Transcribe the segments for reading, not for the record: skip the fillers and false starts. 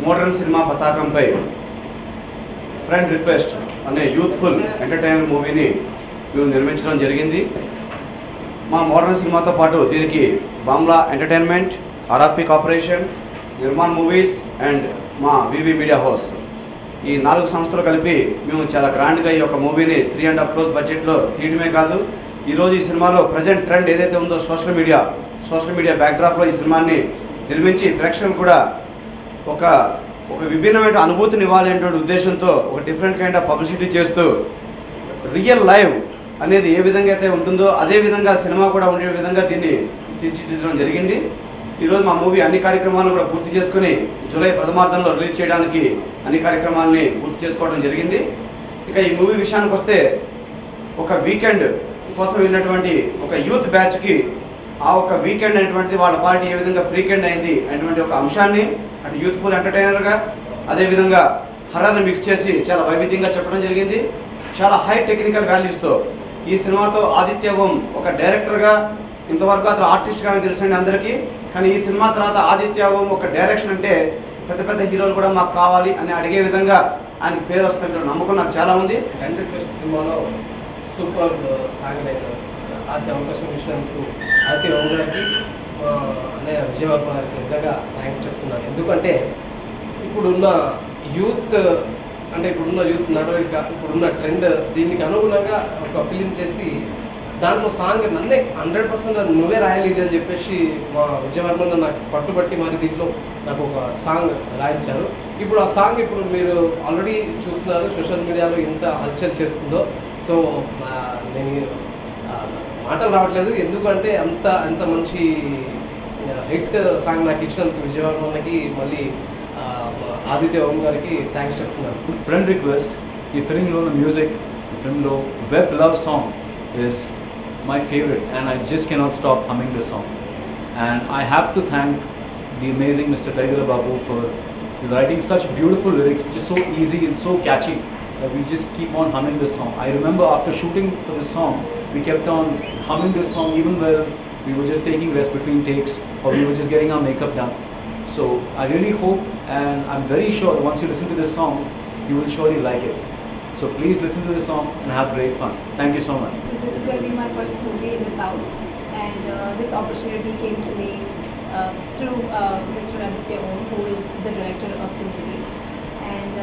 Modern cinema పతాకంపై friend request అనే youthful entertainer మూవీని మేము నిర్మించడం జరిగింది. మా మోడర్న్ సినిమాతో పాటు దీనికి Bamla entertainment, RRP corporation, Nirman movies and మా వివి మీడియా హౌస్ ఈ 4 సంస్థలు కలిపి మేము చాలా గ్రాండ్గా ఈ యొక్క మూవీని 3.5 crores బడ్జెట్లో తీయడమే కాదు, ఈరోజు ఈ సినిమాలో ప్రజెంట్ ట్రెండ్ ఏదైతే ఉందో సోషల్ మీడియా బ్యాక్డ్రాప్లో ఈ సినిమాని నిర్మించి ప్రేక్షకులు కూడా ఒక విభిన్నమైన అనుభూతిని ఇవ్వాలి అనేటువంటి ఉద్దేశంతో ఒక డిఫరెంట్ కైండ్ ఆఫ్ పబ్లిసిటీ చేస్తూ రియల్ లైవ్ అనేది ఏ విధంగా అయితే ఉంటుందో అదే విధంగా సినిమా కూడా ఉండే విధంగా దీన్ని తీర్చిదిద్దడం జరిగింది. ఈరోజు మా మూవీ అన్ని కార్యక్రమాలను కూడా పూర్తి చేసుకుని జూలై ప్రథమార్థంలో రిలీజ్ చేయడానికి అన్ని కార్యక్రమాలని పూర్తి చేసుకోవడం జరిగింది. ఇక ఈ మూవీ విషయానికి వస్తే ఒక వీకెండ్ కోసం వెళ్ళినటువంటి ఒక యూత్ బ్యాచ్కి ఆ ఒక వీకెండ్ అనేటువంటిది వాళ్ళ పార్టీ ఏ విధంగా ఫ్రీకెండ్ అయింది అనేటువంటి ఒక అంశాన్ని అటు యూత్ఫుల్ ఎంటర్టైనర్గా అదేవిధంగా హర్రర్ని మిక్స్ చేసి చాలా వైవిధ్యంగా చెప్పడం జరిగింది. చాలా హై టెక్నికల్ వాల్యూస్తో ఈ సినిమాతో ఆదిత్య ఓం ఒక డైరెక్టర్గా ఇంతవరకు అతను ఆర్టిస్ట్గానే తెలుసండి అందరికీ, కానీ ఈ సినిమా తర్వాత ఆదిత్య ఓం ఒక డైరెక్షన్ అంటే పెద్ద పెద్ద హీరోలు కూడా మాకు కావాలి అని అడిగే విధంగా ఆయనకి పేరు వస్తుంటే నమ్మకం నాకు చాలా ఉంది. ఫ్రెండ్ రిక్వెస్ట్ సినిమాలో సూపర్ సాంగ్ ఆసే అవకాశం ఇచ్చినందుకు ఆదిత్య ఓం గారికి అన్నయ్య విజయవర్మ గారికి నిజంగా థ్యాంక్స్ చెప్తున్నాను. ఎందుకంటే ఇప్పుడున్న యూత్ నడవడిక, ఇప్పుడున్న ట్రెండ్ దీనికి అనుగుణంగా ఒక ఫిలిం చేసి దాంట్లో సాంగ్ నన్నే 100% నువ్వే రాయాలి ఇది అని చెప్పేసి మా విజయవర్మ నాకు పట్టుబట్టి మరి దీంట్లో నాకు ఒక సాంగ్ రాయించారు. ఇప్పుడు ఆ సాంగ్ ఇప్పుడు మీరు ఆల్రెడీ చూస్తున్నారు సోషల్ మీడియాలో ఎంత హల్చల్ చేస్తుందో. సో నేను మాటలు రావట్లేదు, ఎందుకంటే అంత మంచి హిట్ సాంగ్ నాకు ఇచ్చినందుకు విజయవర్మకి మళ్ళీ ఆదిత్య ఓం గారికి థ్యాంక్స్ చెప్తున్నాను. ఫ్రెండ్ రిక్వెస్ట్ ఈ ఫిల్మ్లో మ్యూజిక్, ఈ ఫిల్మ్లో web love song is my favorite and I just cannot stop humming this song, and I have to thank the amazing Mr. Tiger Babu for writing such beautiful lyrics which is so easy and so catchy that we just keep on humming this song. I remember after shooting for this song we kept on humming this song even while we were just taking rest between takes or we were just getting our makeup done. So I really hope and I'm very sure once you listen to this song you will surely like it. So please listen to this song and have great fun. Thank you so much. This is going to be my first movie in the South, and this opportunity came to me through Mr. Aditya Om, who is the director of the movie. And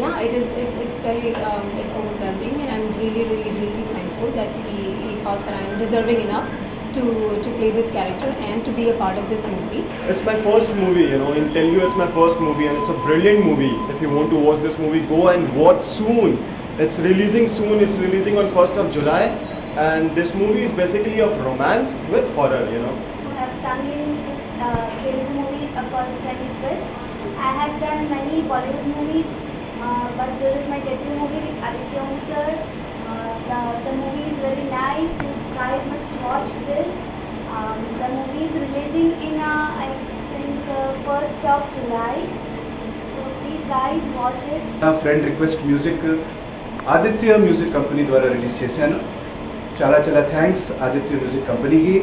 yeah, it's very it's overwhelming, and I'm really thankful that he thought that I'm deserving enough to play this character and to be a part of this movie. It's my first movie, in Telugu it's my first movie, and it's a brilliant movie. If you want to watch this movie, go and watch soon. It's releasing soon, it's releasing on 1st of July, and this movie is basically of romance with horror, I have sung in this Telugu movie called Friend Request. I have done many Bollywood movies, but this is my debut movie with Aditya Om sir. The movie is very nice. You guys must watch this. The movie is releasing in I think 1st of July. So please guys watch it. Friend request music Aditya music company ద్వారా release చేశాను. చాలా thanks Aditya music కంపెనీకి.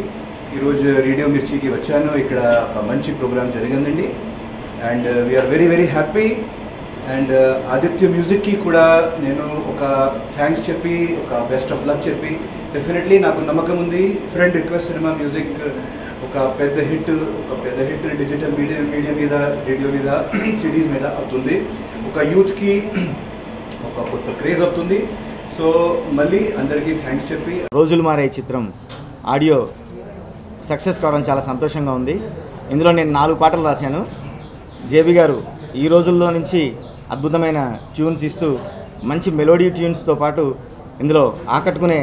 ఈరోజు radio మిర్చికి వచ్చాను, ఇక్కడ ఒక మంచి ప్రోగ్రామ్ జరిగిందండి, and we are very. And Aditya మ్యూజిక్కి కూడా నేను ఒక థ్యాంక్స్ చెప్పి ఒక బెస్ట్ ఆఫ్ లక్ చెప్పి, డెఫినెట్లీ నాకు నమ్మకం ఉంది ఫ్రెండ్ రిక్వెస్ట్ సినిమా మ్యూజిక్ ఒక పెద్ద హిట్ డిజిటల్ మీడియా మీద, రేడియో మీద, సిడీస్ మీద అవుతుంది. ఒక యూత్కి ఒక కొత్త క్రేజ్ అవుతుంది. సో మళ్ళీ అందరికీ థ్యాంక్స్ చెప్పి రోజులు మారే చిత్రం ఆడియో సక్సెస్ కావడం చాలా సంతోషంగా ఉంది. ఇందులో నేను 4 పాటలు రాశాను. జేబీ గారు ఈ రోజుల్లో నుంచి అద్భుతమైన ట్యూన్స్ ఇస్తూ మంచి మెలోడీ ట్యూన్స్తో పాటు ఇందులో ఆకట్టుకునే